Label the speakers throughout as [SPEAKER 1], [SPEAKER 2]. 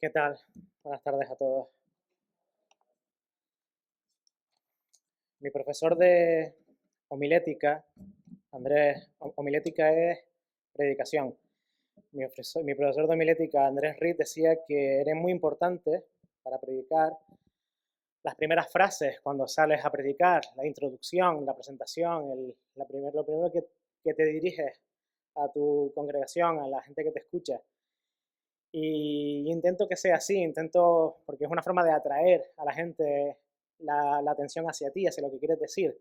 [SPEAKER 1] ¿Qué tal? Buenas tardes a todos. Mi profesor de homilética, Andrés, homilética es predicación. Mi profesor de homilética, Andrés Reed, decía que era muy importante para predicar las primeras frases cuando sales a predicar, la introducción, la presentación, lo primero que te diriges a tu congregación, a la gente que te escucha. Y intento que sea así, porque es una forma de atraer a la gente la atención hacia ti, hacia lo que quieres decir.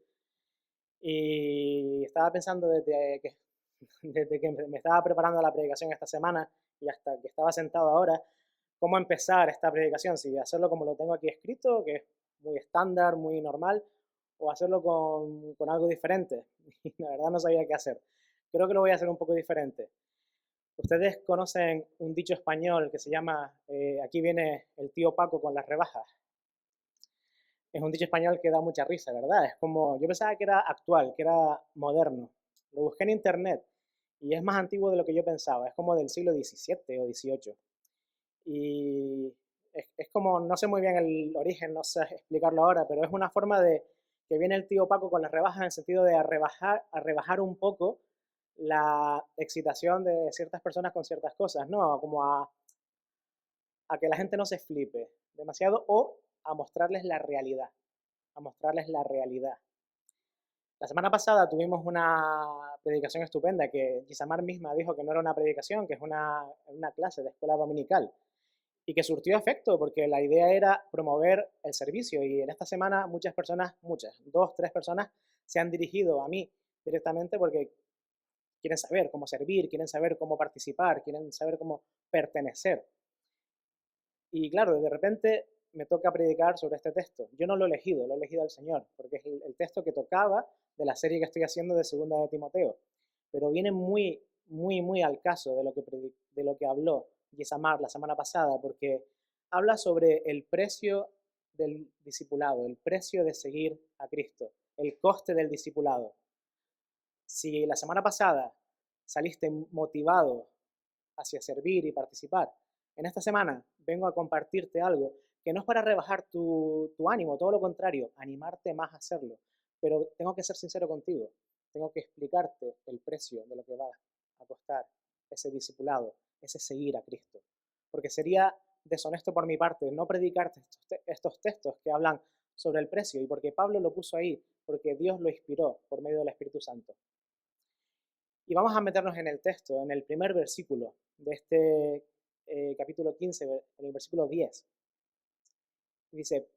[SPEAKER 1] Y estaba pensando desde que me estaba preparando la predicación esta semana y hasta que estaba sentado ahora, cómo empezar esta predicación, si hacerlo como lo tengo aquí escrito, que es muy estándar, muy normal, o hacerlo con algo diferente. Y la verdad no sabía qué hacer. Creo que lo voy a hacer un poco diferente. Ustedes conocen un dicho español que se llama, aquí viene el tío Paco con las rebajas. Es un dicho español que da mucha risa, ¿verdad? Es como, yo pensaba que era actual, que era moderno. Lo busqué en internet y es más antiguo de lo que yo pensaba. Es como del siglo XVII o XVIII. Y es como, no sé muy bien el origen, no sé explicarlo ahora, pero es una forma de que viene el tío Paco con las rebajas en el sentido de a rebajar un poco la excitación de ciertas personas con ciertas cosas, ¿no? Como a que la gente no se flipe demasiado o a mostrarles la realidad, a mostrarles la realidad. La semana pasada tuvimos una predicación estupenda que Gisamar misma dijo que no era una predicación, que es una clase de escuela dominical y que surtió efecto porque la idea era promover el servicio y en esta semana muchas, dos, tres personas se han dirigido a mí directamente porque quieren saber cómo servir, quieren saber cómo participar, quieren saber cómo pertenecer. Y claro, de repente me toca predicar sobre este texto. Yo no lo he elegido el Señor, porque es el texto que tocaba de la serie que estoy haciendo de Segunda de Timoteo. Pero viene muy, muy, muy al caso de lo que habló Yesamar la semana pasada, porque habla sobre el precio del discipulado, el precio de seguir a Cristo, el coste del discipulado. Si la semana pasada saliste motivado hacia servir y participar, en esta semana vengo a compartirte algo que no es para rebajar tu ánimo, todo lo contrario, animarte más a hacerlo. Pero tengo que ser sincero contigo, tengo que explicarte el precio de lo que va a costar ese discipulado, ese seguir a Cristo. Porque sería deshonesto por mi parte no predicarte estos textos que hablan sobre el precio y porque Pablo lo puso ahí, porque Dios lo inspiró por medio del Espíritu Santo. Y vamos a meternos en el texto, en el primer versículo de este capítulo 15, en el versículo 10. Dice,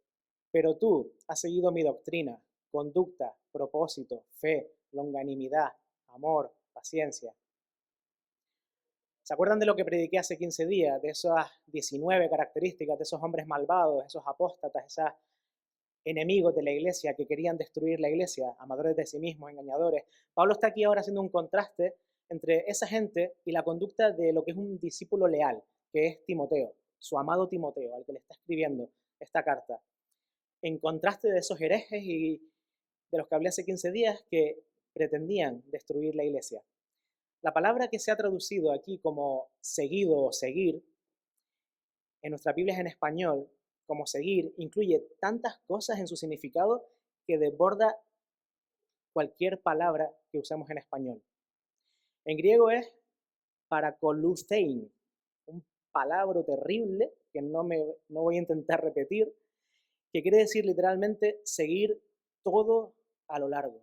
[SPEAKER 1] pero tú has seguido mi doctrina, conducta, propósito, fe, longanimidad, amor, paciencia. ¿Se acuerdan de lo que prediqué hace 15 días? De esas 19 características de esos hombres malvados, esos apóstatas, esos enemigos de la iglesia que querían destruir la iglesia, amadores de sí mismos, engañadores. Pablo está aquí ahora haciendo un contraste entre esa gente y la conducta de lo que es un discípulo leal, que es Timoteo, su amado Timoteo, al que le está escribiendo esta carta. En contraste de esos herejes y de los que hablé hace 15 días que pretendían destruir la iglesia. La palabra que se ha traducido aquí como seguido o seguir en nuestra Biblia en español, como seguir, incluye tantas cosas en su significado que desborda cualquier palabra que usemos en español. En griego es parakoluthein, un palabra terrible que no voy a intentar repetir, que quiere decir literalmente seguir todo a lo largo,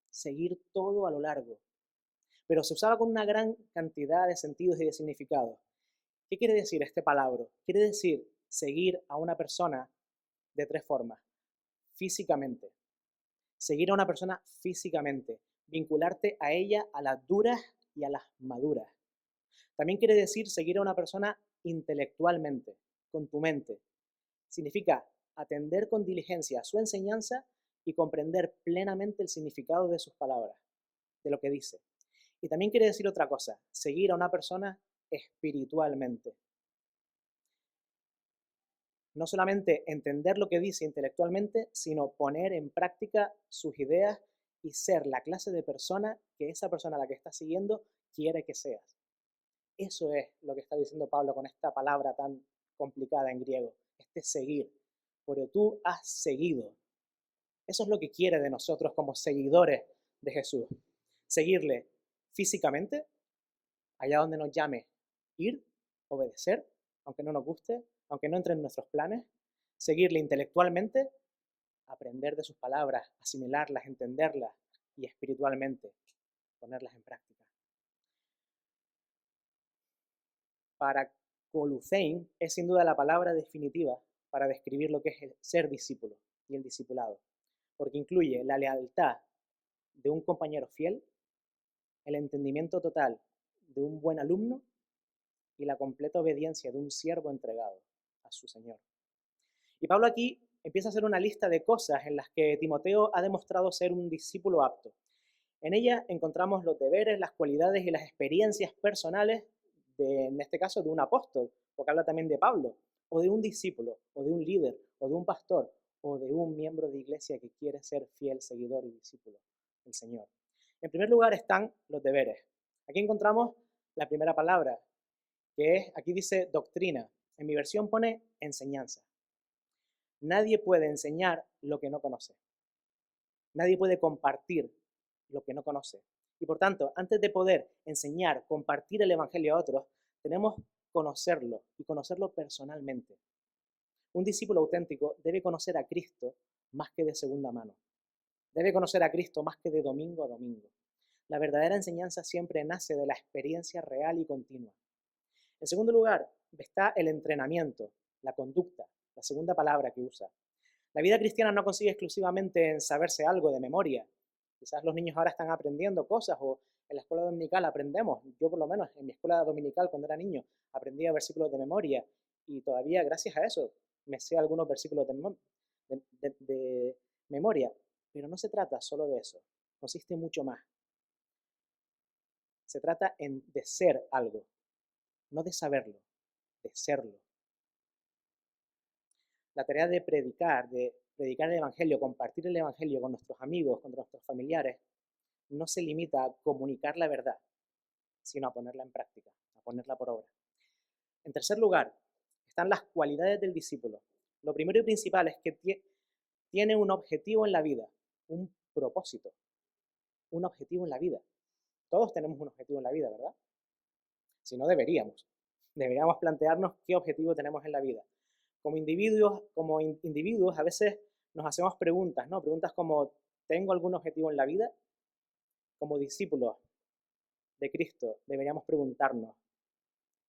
[SPEAKER 1] seguir todo a lo largo. Pero se usaba con una gran cantidad de sentidos y de significados. ¿Qué quiere decir este palabra? Quiere decir seguir a una persona de tres formas. Físicamente. Seguir a una persona físicamente. Vincularte a ella a las duras y a las maduras. También quiere decir seguir a una persona intelectualmente, con tu mente. Significa atender con diligencia a su enseñanza y comprender plenamente el significado de sus palabras, de lo que dice. Y también quiere decir otra cosa, seguir a una persona espiritualmente. No solamente entender lo que dice intelectualmente, sino poner en práctica sus ideas y ser la clase de persona que esa persona a la que estás siguiendo quiere que seas. Eso es lo que está diciendo Pablo con esta palabra tan complicada en griego, seguir, pero tú has seguido. Eso es lo que quiere de nosotros como seguidores de Jesús. Seguirle físicamente, allá donde nos llame, ir, obedecer, aunque no nos guste, aunque no entre en nuestros planes. Seguirle intelectualmente, aprender de sus palabras, asimilarlas, entenderlas, y espiritualmente ponerlas en práctica. Para Colucein es sin duda la palabra definitiva para describir lo que es el ser discípulo y el discipulado, porque incluye la lealtad de un compañero fiel, el entendimiento total de un buen alumno y la completa obediencia de un siervo entregado a su Señor. Y Pablo aquí empieza a hacer una lista de cosas en las que Timoteo ha demostrado ser un discípulo apto. En ella encontramos los deberes, las cualidades y las experiencias personales, en este caso de un apóstol, porque habla también de Pablo, o de un discípulo, o de un líder, o de un pastor, o de un miembro de iglesia que quiere ser fiel seguidor y discípulo del Señor. En primer lugar están los deberes. Aquí encontramos la primera palabra, que es, aquí dice doctrina. En mi versión pone enseñanza. Nadie puede enseñar lo que no conoce. Nadie puede compartir lo que no conoce. Y por tanto, antes de poder enseñar, compartir el Evangelio a otros, tenemos que conocerlo y conocerlo personalmente. Un discípulo auténtico debe conocer a Cristo más que de segunda mano. Debe conocer a Cristo más que de domingo a domingo. La verdadera enseñanza siempre nace de la experiencia real y continua. En segundo lugar, está el entrenamiento, la conducta, la segunda palabra que usa. La vida cristiana no consiste exclusivamente en saberse algo de memoria. Quizás los niños ahora están aprendiendo cosas o en la escuela dominical aprendemos. Yo por lo menos en mi escuela dominical cuando era niño aprendía versículos de memoria y todavía gracias a eso me sé algunos versículos de memoria. Pero no se trata solo de eso, consiste mucho más. Se trata de ser algo, no de saberlo, de serlo. La tarea de predicar el Evangelio, compartir el Evangelio con nuestros amigos, con nuestros familiares, no se limita a comunicar la verdad, sino a ponerla en práctica, a ponerla por obra. En tercer lugar, están las cualidades del discípulo. Lo primero y principal es que tiene un objetivo en la vida, un propósito, un objetivo en la vida. Todos tenemos un objetivo en la vida, ¿verdad? Si no, deberíamos plantearnos qué objetivo tenemos en la vida. Como individuos a veces nos hacemos preguntas, ¿no? Preguntas como, ¿tengo algún objetivo en la vida? Como discípulos de Cristo deberíamos preguntarnos,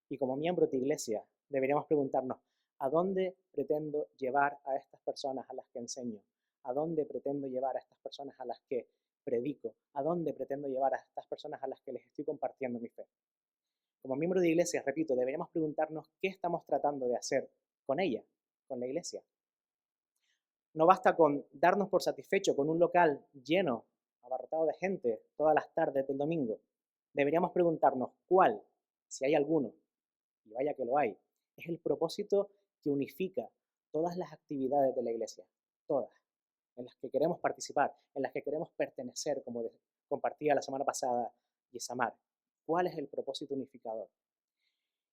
[SPEAKER 1] y como miembros de iglesia deberíamos preguntarnos, ¿a dónde pretendo llevar a estas personas a las que enseño? ¿A dónde pretendo llevar a estas personas a las que predico? ¿A dónde pretendo llevar a estas personas a las que les estoy compartiendo mi fe? Como miembros de iglesia, repito, deberíamos preguntarnos qué estamos tratando de hacer con ella, con la iglesia. No basta con darnos por satisfecho con un local lleno, abarrotado de gente, todas las tardes del domingo. Deberíamos preguntarnos cuál, si hay alguno, y vaya que lo hay, es el propósito que unifica todas las actividades de la iglesia, todas, en las que queremos participar, en las que queremos pertenecer, como compartía la semana pasada Yesamar. ¿Cuál es el propósito unificador?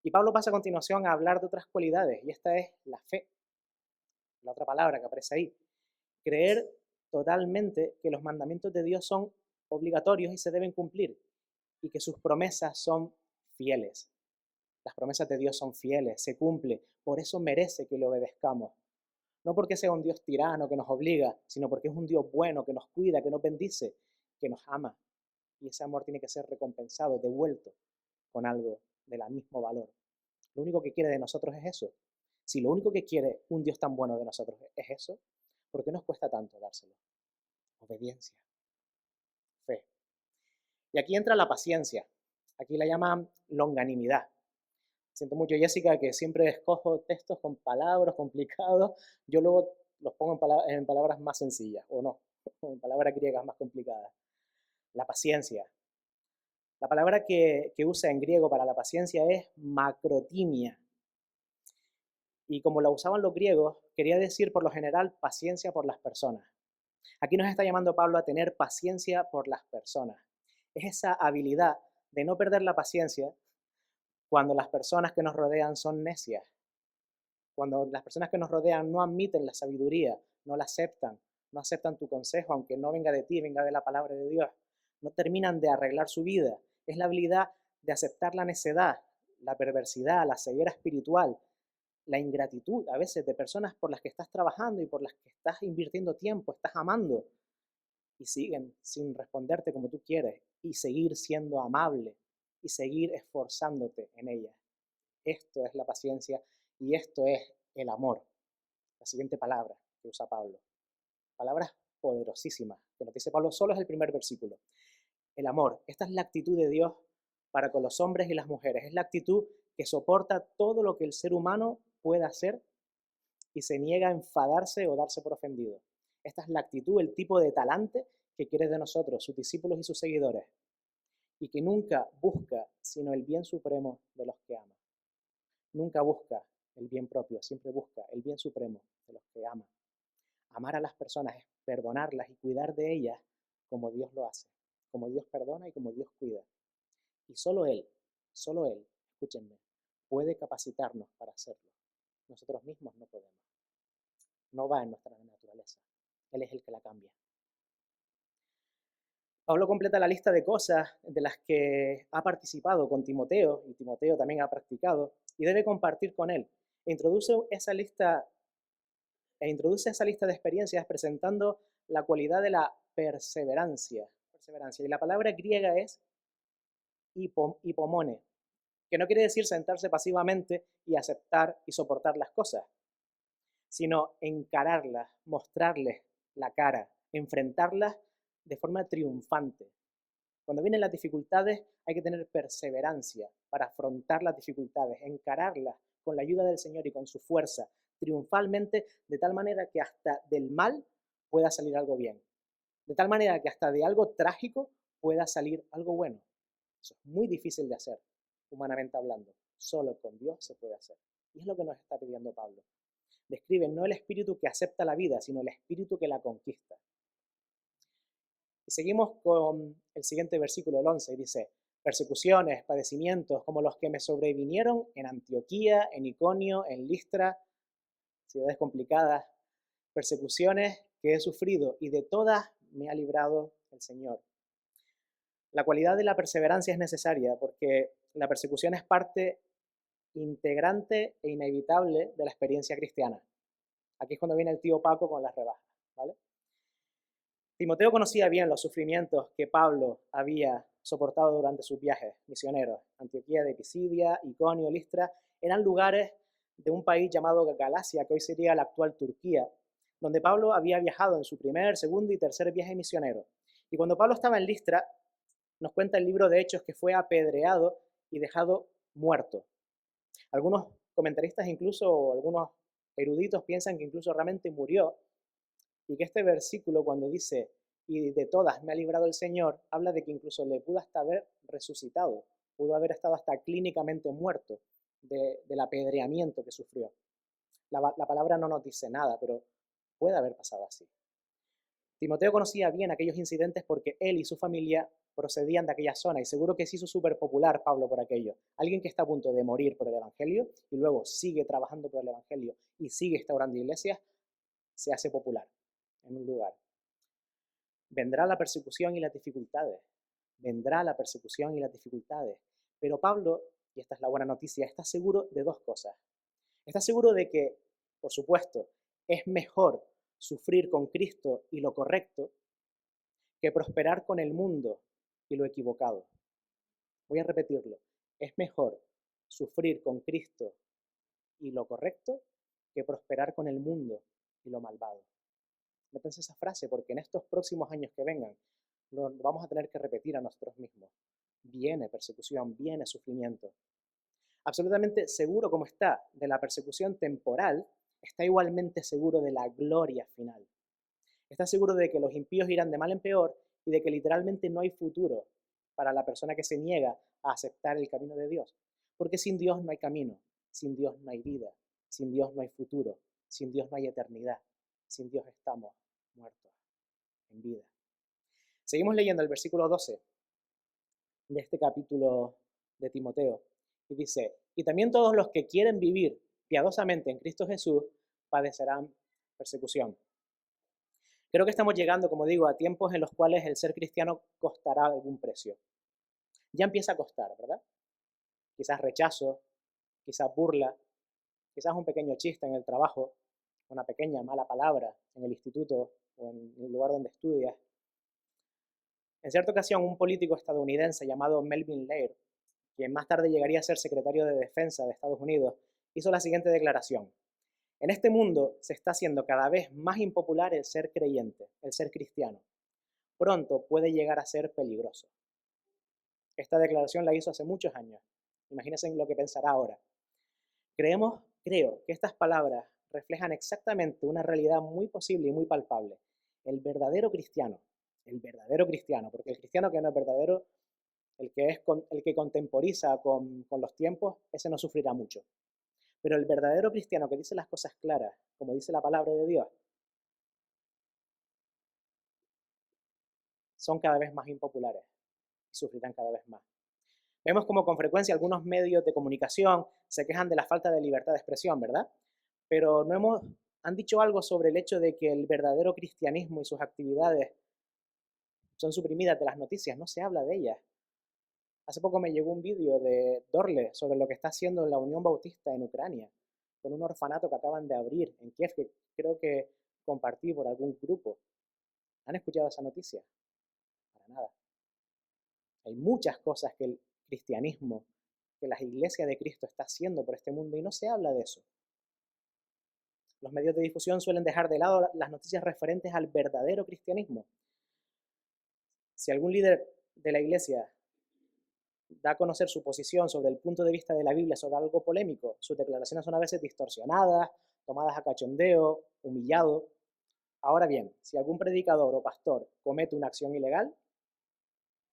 [SPEAKER 1] Y Pablo pasa a continuación a hablar de otras cualidades, y esta es la fe, la otra palabra que aparece ahí. Creer totalmente que los mandamientos de Dios son obligatorios y se deben cumplir, y que sus promesas son fieles. Las promesas de Dios son fieles, se cumple, por eso merece que le obedezcamos. No porque sea un Dios tirano que nos obliga, sino porque es un Dios bueno, que nos cuida, que nos bendice, que nos ama. Y ese amor tiene que ser recompensado, devuelto con algo del mismo valor. Lo único que quiere de nosotros es eso. Si lo único que quiere un Dios tan bueno de nosotros es eso, ¿por qué nos cuesta tanto dárselo? Obediencia, fe. Y aquí entra la paciencia. Aquí la llaman longanimidad. Siento mucho, Jessica, que siempre escojo textos con palabras complicados. Yo luego los pongo en palabras más sencillas, o no, en palabras griegas más complicadas. La paciencia. La palabra que usa en griego para la paciencia es macrotimia. Y como la usaban los griegos, quería decir por lo general paciencia por las personas. Aquí nos está llamando Pablo a tener paciencia por las personas. Es esa habilidad de no perder la paciencia cuando las personas que nos rodean son necias, Cuando las personas que nos rodean no admiten la sabiduría, no la aceptan, no aceptan tu consejo, aunque no venga de ti, venga de la palabra de Dios, no terminan de arreglar su vida. Es la habilidad de aceptar la necedad, la perversidad, la ceguera espiritual, la ingratitud a veces de personas por las que estás trabajando y por las que estás invirtiendo tiempo, estás amando, y siguen sin responderte como tú quieres, y seguir siendo amable y seguir esforzándote en ellas. Esto es la paciencia y esto es el amor. La siguiente palabra que usa Pablo. Palabras poderosísimas que nos dice Pablo, solo es el primer versículo. El amor. Esta es la actitud de Dios para con los hombres y las mujeres. Es la actitud que soporta todo lo que el ser humano pueda hacer y se niega a enfadarse o darse por ofendido. Esta es la actitud, el tipo de talante que quiere de nosotros, sus discípulos y sus seguidores, y que nunca busca sino el bien supremo de los que ama. Nunca busca el bien propio, siempre busca el bien supremo de los que ama. Amar a las personas es perdonarlas y cuidar de ellas como Dios lo hace, como Dios perdona y como Dios cuida. Y solo Él, escúchenme, puede capacitarnos para hacerlo. Nosotros mismos no podemos. No va en nuestra naturaleza. Él es el que la cambia. Pablo completa la lista de cosas de las que ha participado con Timoteo, y Timoteo también ha practicado, y debe compartir con él. Introduce esa lista de experiencias presentando la cualidad de la perseverancia. Y la palabra griega es hipomone, que no quiere decir sentarse pasivamente y aceptar y soportar las cosas, sino encararlas, mostrarles la cara, enfrentarlas de forma triunfante. Cuando vienen las dificultades hay que tener perseverancia para afrontar las dificultades, encararlas con la ayuda del Señor y con su fuerza, triunfalmente, de tal manera que hasta del mal pueda salir algo bien. De tal manera que hasta de algo trágico pueda salir algo bueno. Eso es muy difícil de hacer, humanamente hablando. Solo con Dios se puede hacer. Y es lo que nos está pidiendo Pablo. Describe no el espíritu que acepta la vida, sino el espíritu que la conquista. Y seguimos con el siguiente versículo, el 11, y dice, persecuciones, padecimientos, como los que me sobrevinieron en Antioquía, en Iconio, en Listra, ciudades complicadas, persecuciones que he sufrido, y de todas me ha librado el Señor. La cualidad de la perseverancia es necesaria porque la persecución es parte integrante e inevitable de la experiencia cristiana. Aquí es cuando viene el tío Paco con las rebajas, ¿vale? Timoteo conocía bien los sufrimientos que Pablo había soportado durante sus viajes misioneros. Antioquía de Pisidia, Iconio, Listra, eran lugares de un país llamado Galacia, que hoy sería la actual Turquía, donde Pablo había viajado en su primer, segundo y tercer viaje misionero. Y cuando Pablo estaba en Listra, nos cuenta el libro de Hechos que fue apedreado y dejado muerto. Algunos comentaristas incluso, o algunos eruditos piensan que incluso realmente murió, y que este versículo cuando dice, y de todas me ha librado el Señor, habla de que incluso le pudo hasta haber resucitado, pudo haber estado hasta clínicamente muerto del apedreamiento que sufrió. La palabra no nos dice nada, pero puede haber pasado así. Timoteo conocía bien aquellos incidentes porque él y su familia procedían de aquella zona y seguro que se hizo súper popular Pablo por aquello. Alguien que está a punto de morir por el Evangelio y luego sigue trabajando por el Evangelio y sigue instaurando iglesias, se hace popular en un lugar. Vendrá la persecución y las dificultades. Vendrá la persecución y las dificultades. Pero Pablo, y esta es la buena noticia, está seguro de dos cosas. Está seguro de que, por supuesto, es mejor sufrir con Cristo y lo correcto que prosperar con el mundo y lo equivocado. Voy a repetirlo. Es mejor sufrir con Cristo y lo correcto que prosperar con el mundo y lo malvado. Métanse esa frase porque en estos próximos años que vengan lo vamos a tener que repetir a nosotros mismos. Viene persecución, viene sufrimiento. Absolutamente seguro como está de la persecución temporal, está igualmente seguro de la gloria final. Está seguro de que los impíos irán de mal en peor y de que literalmente no hay futuro para la persona que se niega a aceptar el camino de Dios. Porque sin Dios no hay camino, sin Dios no hay vida, sin Dios no hay futuro, sin Dios no hay eternidad, sin Dios estamos muertos en vida. Seguimos leyendo el versículo 12 de este capítulo de Timoteo y dice, y también todos los que quieren vivir piadosamente en Cristo Jesús padecerán persecución. Creo que estamos llegando, como digo, a tiempos en los cuales el ser cristiano costará algún precio. Ya empieza a costar, ¿verdad? Quizás rechazo, quizás burla, quizás un pequeño chiste en el trabajo, una pequeña mala palabra en el instituto o en el lugar donde estudias. En cierta ocasión, un político estadounidense llamado Melvin Laird, quien más tarde llegaría a ser secretario de Defensa de Estados Unidos, hizo la siguiente declaración: en este mundo se está haciendo cada vez más impopular el ser creyente, el ser cristiano. Pronto puede llegar a ser peligroso. Esta declaración la hizo hace muchos años. Imagínense lo que pensará ahora. Creo que estas palabras reflejan exactamente una realidad muy posible y muy palpable. El verdadero cristiano, porque el cristiano que no es verdadero, el que contemporiza con los tiempos, ese no sufrirá mucho. Pero el verdadero cristiano que dice las cosas claras, como dice la palabra de Dios, son cada vez más impopulares y sufrirán cada vez más. Vemos como con frecuencia algunos medios de comunicación se quejan de la falta de libertad de expresión, ¿verdad? Pero han dicho algo sobre el hecho de que el verdadero cristianismo y sus actividades son suprimidas de las noticias, no se habla de ellas. Hace poco me llegó un vídeo de Dorle sobre lo que está haciendo la Unión Bautista en Ucrania, con un orfanato que acaban de abrir en Kiev, que creo que compartí por algún grupo. ¿Han escuchado esa noticia? Para nada. Hay muchas cosas que el cristianismo, que las iglesias de Cristo está haciendo por este mundo y no se habla de eso. Los medios de difusión suelen dejar de lado las noticias referentes al verdadero cristianismo. Si algún líder de la iglesia da a conocer su posición sobre el punto de vista de la Biblia sobre algo polémico, sus declaraciones son a veces distorsionadas, tomadas a cachondeo, humillado. Ahora bien, si algún predicador o pastor comete una acción ilegal,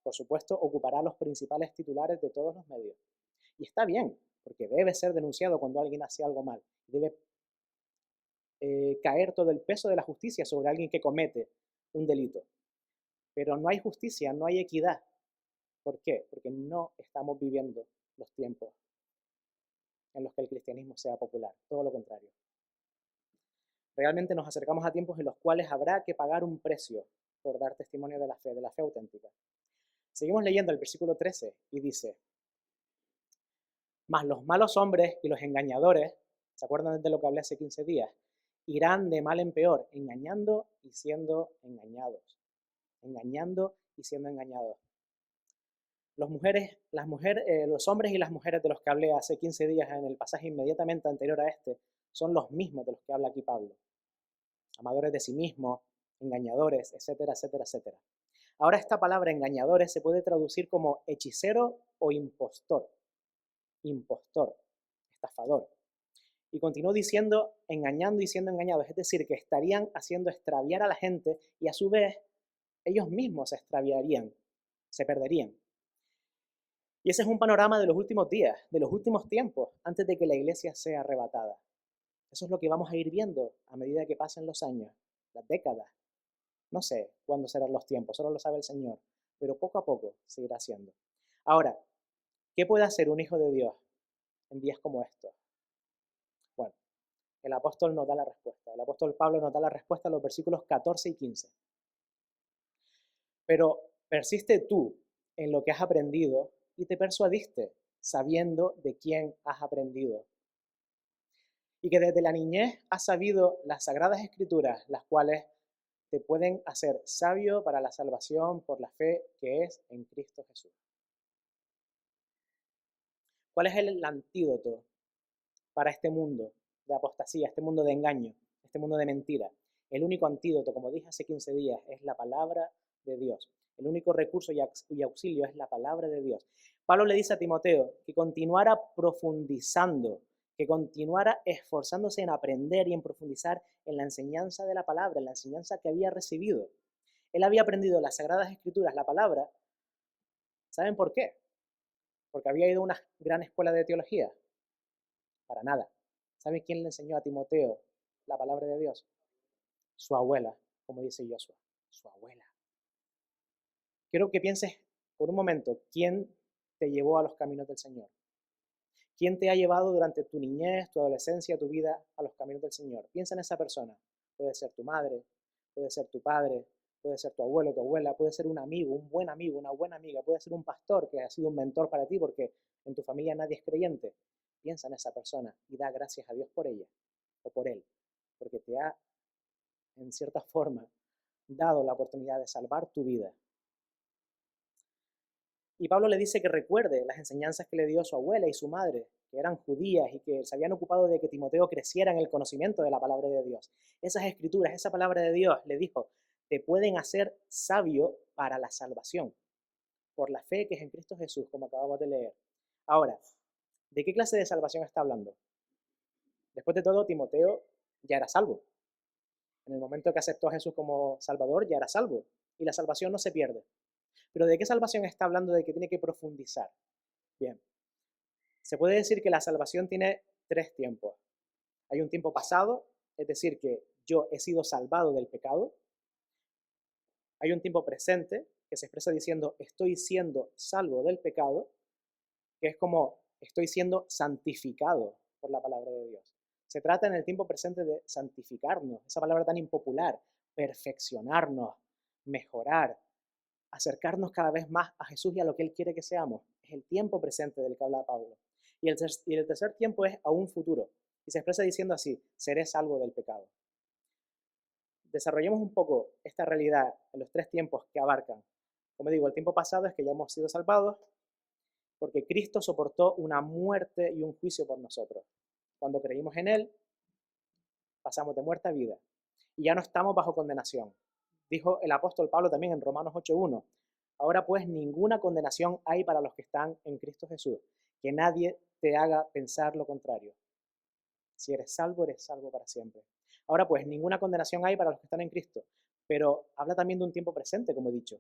[SPEAKER 1] por supuesto, ocupará los principales titulares de todos los medios. Y está bien, porque debe ser denunciado cuando alguien hace algo mal. Debe caer todo el peso de la justicia sobre alguien que comete un delito. Pero no hay justicia, no hay equidad. ¿Por qué? Porque no estamos viviendo los tiempos en los que el cristianismo sea popular, todo lo contrario. Realmente nos acercamos a tiempos en los cuales habrá que pagar un precio por dar testimonio de la fe auténtica. Seguimos leyendo el versículo 13 y dice: mas los malos hombres y los engañadores, ¿se acuerdan de lo que hablé hace 15 días? Irán de mal en peor, engañando y siendo engañados. Engañando y siendo engañados. Los hombres y las mujeres de los que hablé hace 15 días en el pasaje inmediatamente anterior a este son los mismos de los que habla aquí Pablo. Amadores de sí mismos, engañadores, etcétera, etcétera, etcétera. Ahora esta palabra engañadores se puede traducir como hechicero o impostor. Impostor, estafador. Y continuó diciendo engañando y siendo engañados, es decir, que estarían haciendo extraviar a la gente y a su vez ellos mismos se extraviarían, se perderían. Y ese es un panorama de los últimos días, de los últimos tiempos, antes de que la iglesia sea arrebatada. Eso es lo que vamos a ir viendo a medida que pasen los años, las décadas. No sé cuándo serán los tiempos, solo lo sabe el Señor, pero poco a poco se irá haciendo. Ahora, ¿qué puede hacer un hijo de Dios en días como estos? Bueno, el apóstol nos da la respuesta. El apóstol Pablo nos da la respuesta en los versículos 14 y 15. Pero persiste tú en lo que has aprendido y te persuadiste, sabiendo de quién has aprendido. Y que desde la niñez has sabido las sagradas escrituras, las cuales te pueden hacer sabio para la salvación por la fe que es en Cristo Jesús. ¿Cuál es el antídoto para este mundo de apostasía, este mundo de engaño, este mundo de mentira? El único antídoto, como dije hace 15 días, es la palabra de Dios. El único recurso y auxilio es la palabra de Dios. Pablo le dice a Timoteo que continuara profundizando, que continuara esforzándose en aprender y en profundizar en la enseñanza de la palabra, en la enseñanza que había recibido. Él había aprendido las Sagradas Escrituras, la palabra. ¿Saben por qué? Porque había ido a una gran escuela de teología. Para nada. ¿Saben quién le enseñó a Timoteo la palabra de Dios? Su abuela, como dice Joshua, su abuela. Quiero que pienses por un momento quién te llevó a los caminos del Señor. ¿Quién te ha llevado durante tu niñez, tu adolescencia, tu vida a los caminos del Señor? Piensa en esa persona. Puede ser tu madre, puede ser tu padre, puede ser tu abuelo, tu abuela, puede ser un amigo, un buen amigo, una buena amiga, puede ser un pastor que ha sido un mentor para ti porque en tu familia nadie es creyente. Piensa en esa persona y da gracias a Dios por ella o por él, porque te ha, en cierta forma, dado la oportunidad de salvar tu vida. Y Pablo le dice que recuerde las enseñanzas que le dio su abuela y su madre, que eran judías y que se habían ocupado de que Timoteo creciera en el conocimiento de la palabra de Dios. Esas escrituras, esa palabra de Dios, le dijo, te pueden hacer sabio para la salvación, por la fe que es en Cristo Jesús, como acabamos de leer. Ahora, ¿de qué clase de salvación está hablando? Después de todo, Timoteo ya era salvo. En el momento que aceptó a Jesús como Salvador, ya era salvo. Y la salvación no se pierde. Pero ¿de qué salvación está hablando? De que tiene que profundizar. Bien, se puede decir que la salvación tiene tres tiempos. Hay un tiempo pasado, es decir, que yo he sido salvado del pecado. Hay un tiempo presente, que se expresa diciendo estoy siendo salvo del pecado, que es como estoy siendo santificado por la palabra de Dios. Se trata en el tiempo presente de santificarnos, esa palabra tan impopular, perfeccionarnos, mejorar, acercarnos cada vez más a Jesús y a lo que Él quiere que seamos. Es el tiempo presente del que habla Pablo. Y el tercer tiempo es aún futuro. Y se expresa diciendo así, seré salvo del pecado. Desarrollemos un poco esta realidad en los tres tiempos que abarcan. Como digo, el tiempo pasado es que ya hemos sido salvados porque Cristo soportó una muerte y un juicio por nosotros. Cuando creímos en Él, pasamos de muerte a vida. Y ya no estamos bajo condenación. Dijo el apóstol Pablo también en Romanos 8:1. Ahora pues ninguna condenación hay para los que están en Cristo Jesús. Que nadie te haga pensar lo contrario. Si eres salvo para siempre. Ahora pues ninguna condenación hay para los que están en Cristo. Pero habla también de un tiempo presente, como he dicho.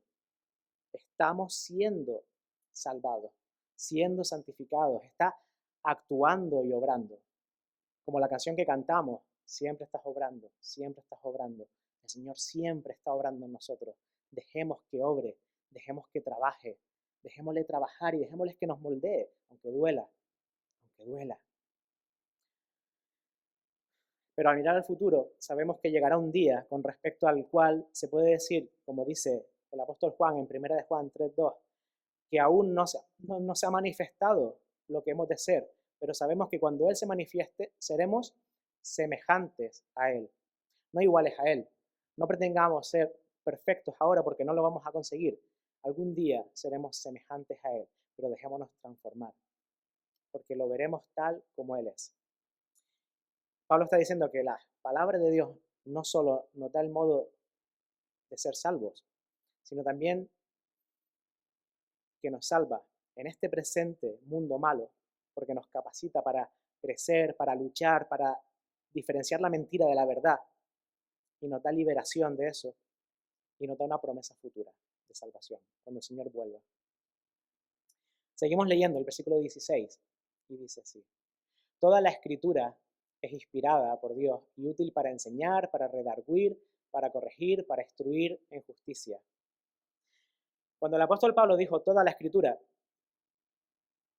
[SPEAKER 1] Estamos siendo salvados, siendo santificados. Está actuando y obrando. Como la canción que cantamos, siempre estás obrando, siempre estás obrando. El Señor siempre está obrando en nosotros. Dejemos que obre, dejemos que trabaje, dejémosle trabajar y dejémosle que nos moldee, aunque duela, aunque duela. Pero al mirar al futuro, sabemos que llegará un día con respecto al cual se puede decir, como dice el apóstol Juan en 1 de Juan 3:2, que aún no se ha manifestado lo que hemos de ser, pero sabemos que cuando Él se manifieste, seremos semejantes a Él, no iguales a Él. No pretendamos ser perfectos ahora porque no lo vamos a conseguir. Algún día seremos semejantes a Él, pero dejémonos transformar, porque lo veremos tal como Él es. Pablo está diciendo que la palabra de Dios no solo nos da el modo de ser salvos, sino también que nos salva en este presente mundo malo, porque nos capacita para crecer, para luchar, para diferenciar la mentira de la verdad, y nos da liberación de eso, y nos da una promesa futura de salvación, cuando el Señor vuelva. Seguimos leyendo el versículo 16, y dice así: toda la escritura es inspirada por Dios y útil para enseñar, para redarguir, para corregir, para instruir en justicia. Cuando el apóstol Pablo dijo toda la escritura,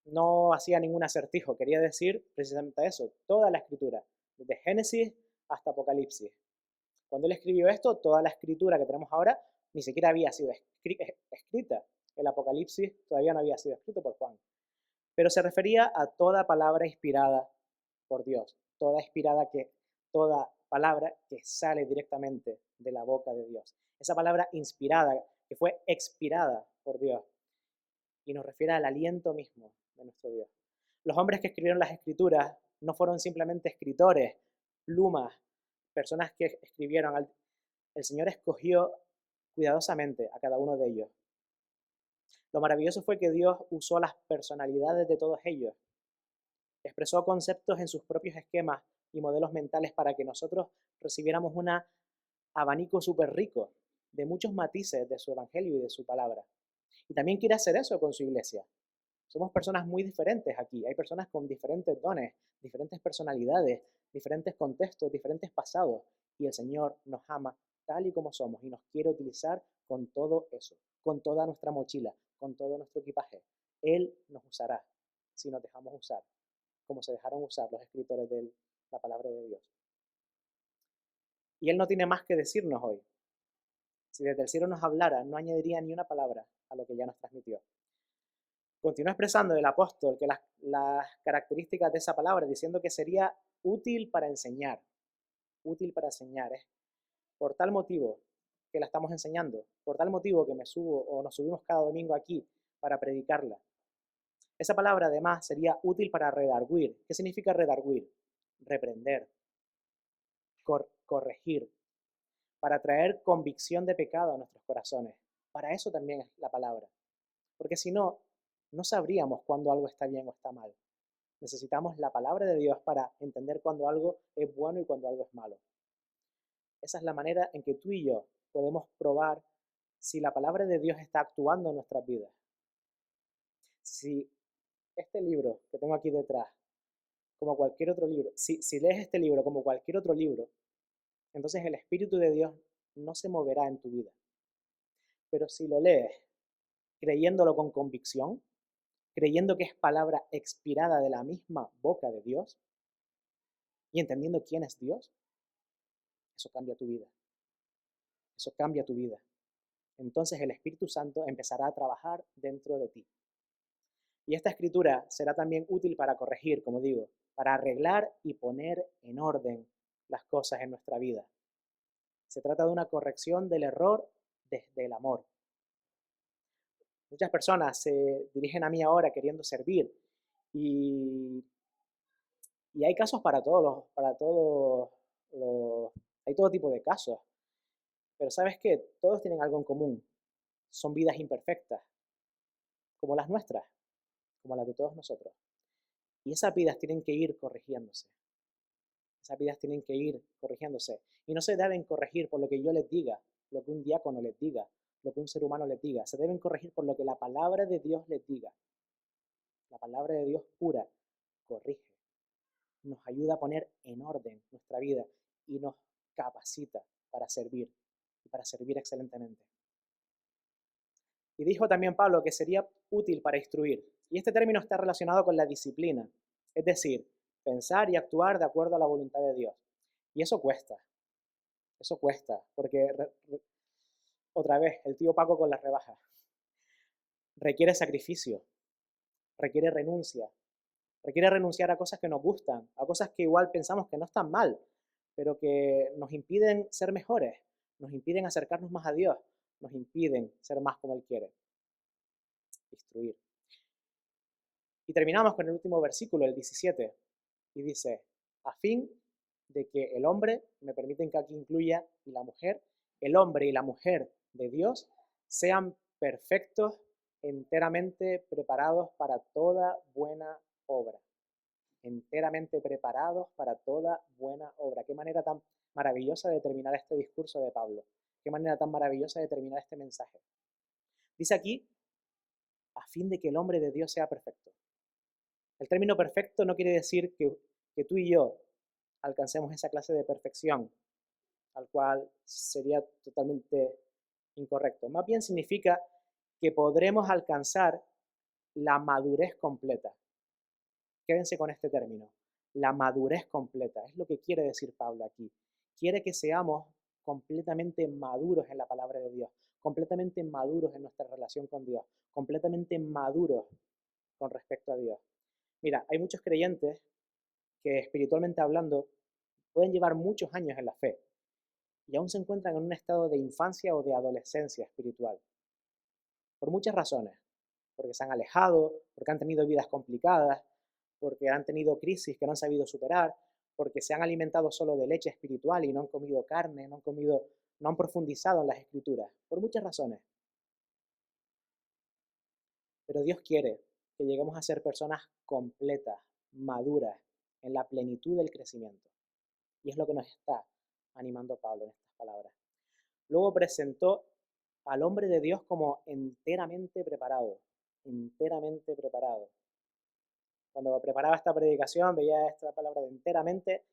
[SPEAKER 1] no hacía ningún acertijo, quería decir precisamente eso, toda la escritura, desde Génesis hasta Apocalipsis. Cuando él escribió esto, toda la escritura que tenemos ahora ni siquiera había sido escrita. El Apocalipsis todavía no había sido escrito por Juan. Pero se refería a toda palabra inspirada por Dios, toda palabra que sale directamente de la boca de Dios. Esa palabra inspirada, que fue expirada por Dios, y nos refiere al aliento mismo de nuestro Dios. Los hombres que escribieron las escrituras no fueron simplemente escritores, plumas, personas que escribieron. El Señor escogió cuidadosamente a cada uno de ellos. Lo maravilloso fue que Dios usó las personalidades de todos ellos. Expresó conceptos en sus propios esquemas y modelos mentales para que nosotros recibiéramos un abanico súper rico de muchos matices de su evangelio y de su palabra. Y también quiere hacer eso con su iglesia. Somos personas muy diferentes aquí. Hay personas con diferentes dones, diferentes personalidades, diferentes contextos, diferentes pasados. Y el Señor nos ama tal y como somos y nos quiere utilizar con todo eso, con toda nuestra mochila, con todo nuestro equipaje. Él nos usará si nos dejamos usar. como se dejaron usar los escritores de la palabra de Dios. Y Él no tiene más que decirnos hoy. Si desde el cielo nos hablara, no añadiría ni una palabra a lo que ya nos transmitió. Continúa expresando el apóstol que las características de esa palabra, diciendo que sería útil para enseñar. Útil para enseñar. Es por tal motivo que la estamos enseñando, por tal motivo que me subo o nos subimos cada domingo aquí para predicarla. Esa palabra además sería útil para redarguir. ¿Qué significa redarguir? Reprender, corregir, para traer convicción de pecado a nuestros corazones. Para eso también es la palabra. Porque si no, no sabríamos cuándo algo está bien o está mal. Necesitamos la palabra de Dios para entender cuándo algo es bueno y cuándo algo es malo. Esa es la manera en que tú y yo podemos probar si la palabra de Dios está actuando en nuestras vidas. Si este libro que tengo aquí detrás, como cualquier otro libro, si lees este libro como cualquier otro libro, entonces el Espíritu de Dios no se moverá en tu vida. Pero si lo lees creyéndolo con convicción, creyendo que es palabra expirada de la misma boca de Dios y entendiendo quién es Dios, eso cambia tu vida. Eso cambia tu vida. Entonces el Espíritu Santo empezará a trabajar dentro de ti. Y esta escritura será también útil para corregir, como digo, para arreglar y poner en orden las cosas en nuestra vida. Se trata de una corrección del error desde el amor. Muchas personas se dirigen a mí ahora queriendo servir y hay casos para hay todo tipo de casos. Pero ¿sabes qué? Todos tienen algo en común. Son vidas imperfectas, como las nuestras, como las de todos nosotros. Y esas vidas tienen que ir corrigiéndose. Esas vidas tienen que ir corrigiéndose. Y no se deben corregir por lo que yo les diga, lo que un diácono les diga, lo que un ser humano les diga. Se deben corregir por lo que la palabra de Dios les diga. La palabra de Dios pura corrige. Nos ayuda a poner en orden nuestra vida y nos capacita para servir y para servir excelentemente. Y dijo también Pablo que sería útil para instruir. Y este término está relacionado con la disciplina, es decir, pensar y actuar de acuerdo a la voluntad de Dios. Y eso cuesta, porque otra vez, el tío Paco con las rebajas. Requiere sacrificio, requiere renunciar a cosas que nos gustan, a cosas que igual pensamos que no están mal, pero que nos impiden ser mejores, nos impiden acercarnos más a Dios, nos impiden ser más como Él quiere. Instruir. Y terminamos con el último versículo, el 17, y dice, a fin de que el hombre, me permiten que aquí incluya, y la mujer, el hombre y la mujer de Dios sean perfectos, enteramente preparados para toda buena obra. Enteramente preparados para toda buena obra. Qué manera tan maravillosa de terminar este discurso de Pablo. Qué manera tan maravillosa de terminar este mensaje. Dice aquí, a fin de que el hombre de Dios sea perfecto. El término perfecto no quiere decir que tú y yo alcancemos esa clase de perfección, al cual sería totalmente incorrecto. Más bien significa que podremos alcanzar la madurez completa. Quédense con este término, la madurez completa. Es lo que quiere decir Pablo aquí. Quiere que seamos completamente maduros en la palabra de Dios, completamente maduros en nuestra relación con Dios, completamente maduros con respecto a Dios. Mira, hay muchos creyentes que espiritualmente hablando pueden llevar muchos años en la fe y aún se encuentran en un estado de infancia o de adolescencia espiritual. Por muchas razones. Porque se han alejado, porque han tenido vidas complicadas, porque han tenido crisis que no han sabido superar, porque se han alimentado solo de leche espiritual y no han comido carne, no han profundizado en las escrituras. Por muchas razones. Pero Dios quiere que lleguemos a ser personas completas, maduras, en la plenitud del crecimiento. Y es lo que nos está animando Pablo en estas palabras. Luego presentó al hombre de Dios como enteramente preparado, enteramente preparado. Cuando preparaba esta predicación veía esta palabra de enteramente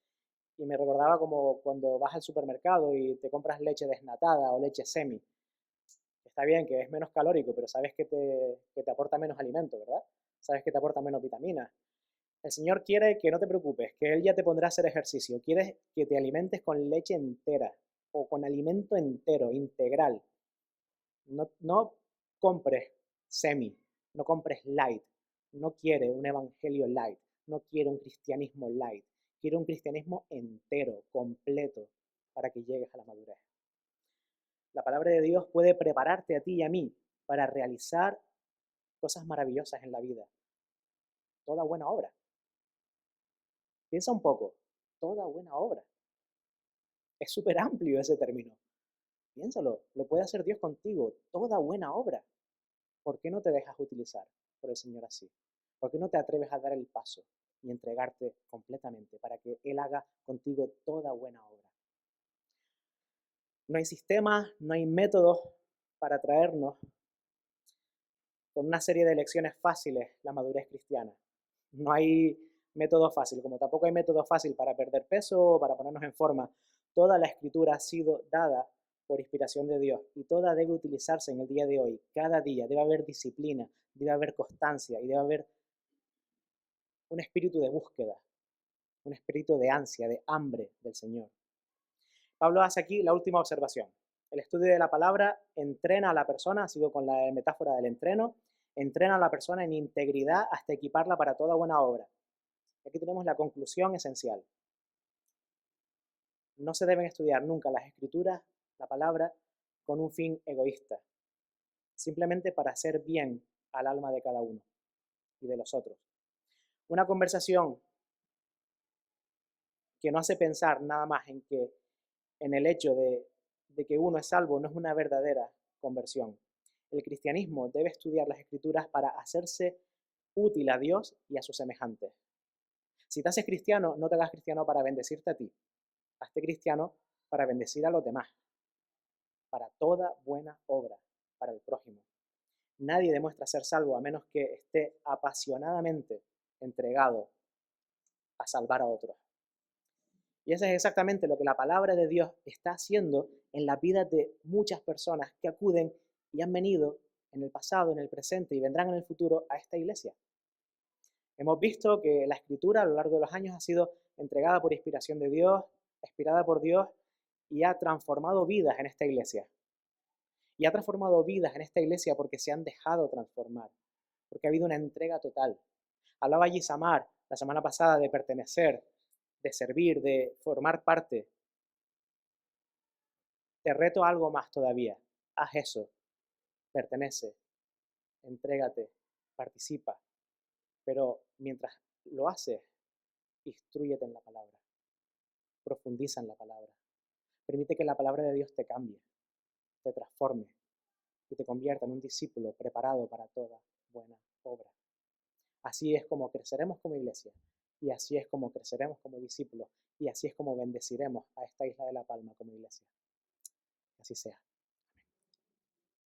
[SPEAKER 1] y me recordaba como cuando vas al supermercado y te compras leche desnatada o leche semi. Está bien que es menos calórico, pero sabes que te aporta menos alimento, ¿verdad? Sabes que te aporta menos vitaminas. El Señor quiere que no te preocupes, que Él ya te pondrá a hacer ejercicio. Quiere que te alimentes con leche entera o con alimento entero, integral. No compres semi, no compres light. No quiere un evangelio light, no quiere un cristianismo light. Quiere un cristianismo entero, completo, para que llegues a la madurez. La palabra de Dios puede prepararte a ti y a mí para realizar cosas maravillosas en la vida. Toda buena obra. Piensa un poco, toda buena obra. Es súper amplio ese término. Piénsalo, lo puede hacer Dios contigo, toda buena obra. ¿Por qué no te dejas utilizar por el Señor así? ¿Por qué no te atreves a dar el paso y entregarte completamente para que Él haga contigo toda buena obra? No hay sistemas, no hay métodos para traernos con una serie de lecciones fáciles la madurez cristiana. No hay método fácil, como tampoco hay método fácil para perder peso o para ponernos en forma. Toda la escritura ha sido dada por inspiración de Dios y toda debe utilizarse en el día de hoy. Cada día debe haber disciplina, debe haber constancia y debe haber un espíritu de búsqueda, un espíritu de ansia, de hambre del Señor. Pablo hace aquí la última observación. El estudio de la palabra entrena a la persona, sigo con la metáfora del entreno, entrena a la persona en integridad hasta equiparla para toda buena obra. Aquí tenemos la conclusión esencial. No se deben estudiar nunca las escrituras, la palabra, con un fin egoísta, simplemente para hacer bien al alma de cada uno y de los otros. Una conversación que no hace pensar nada más en el hecho de que uno es salvo no es una verdadera conversión. El cristianismo debe estudiar las escrituras para hacerse útil a Dios y a sus semejantes. Si te haces cristiano, no te hagas cristiano para bendecirte a ti. Hazte cristiano para bendecir a los demás, para toda buena obra, para el prójimo. Nadie demuestra ser salvo a menos que esté apasionadamente entregado a salvar a otros. Y eso es exactamente lo que la palabra de Dios está haciendo en la vida de muchas personas que acuden y han venido en el pasado, en el presente y vendrán en el futuro a esta iglesia. Hemos visto que la escritura a lo largo de los años ha sido entregada por inspiración de Dios, inspirada por Dios y ha transformado vidas en esta iglesia. Y ha transformado vidas en esta iglesia porque se han dejado transformar, porque ha habido una entrega total. Hablaba allí Samar la semana pasada de pertenecer, de servir, de formar parte. Te reto a algo más todavía. Haz eso. Pertenece. Entrégate. Participa. Pero mientras lo haces, instrúyete en la palabra. Profundiza en la palabra. Permite que la palabra de Dios te cambie, te transforme y te convierta en un discípulo preparado para toda buena obra. Así es como creceremos como iglesia y así es como creceremos como discípulos y así es como bendeciremos a esta isla de La Palma como iglesia. Así sea.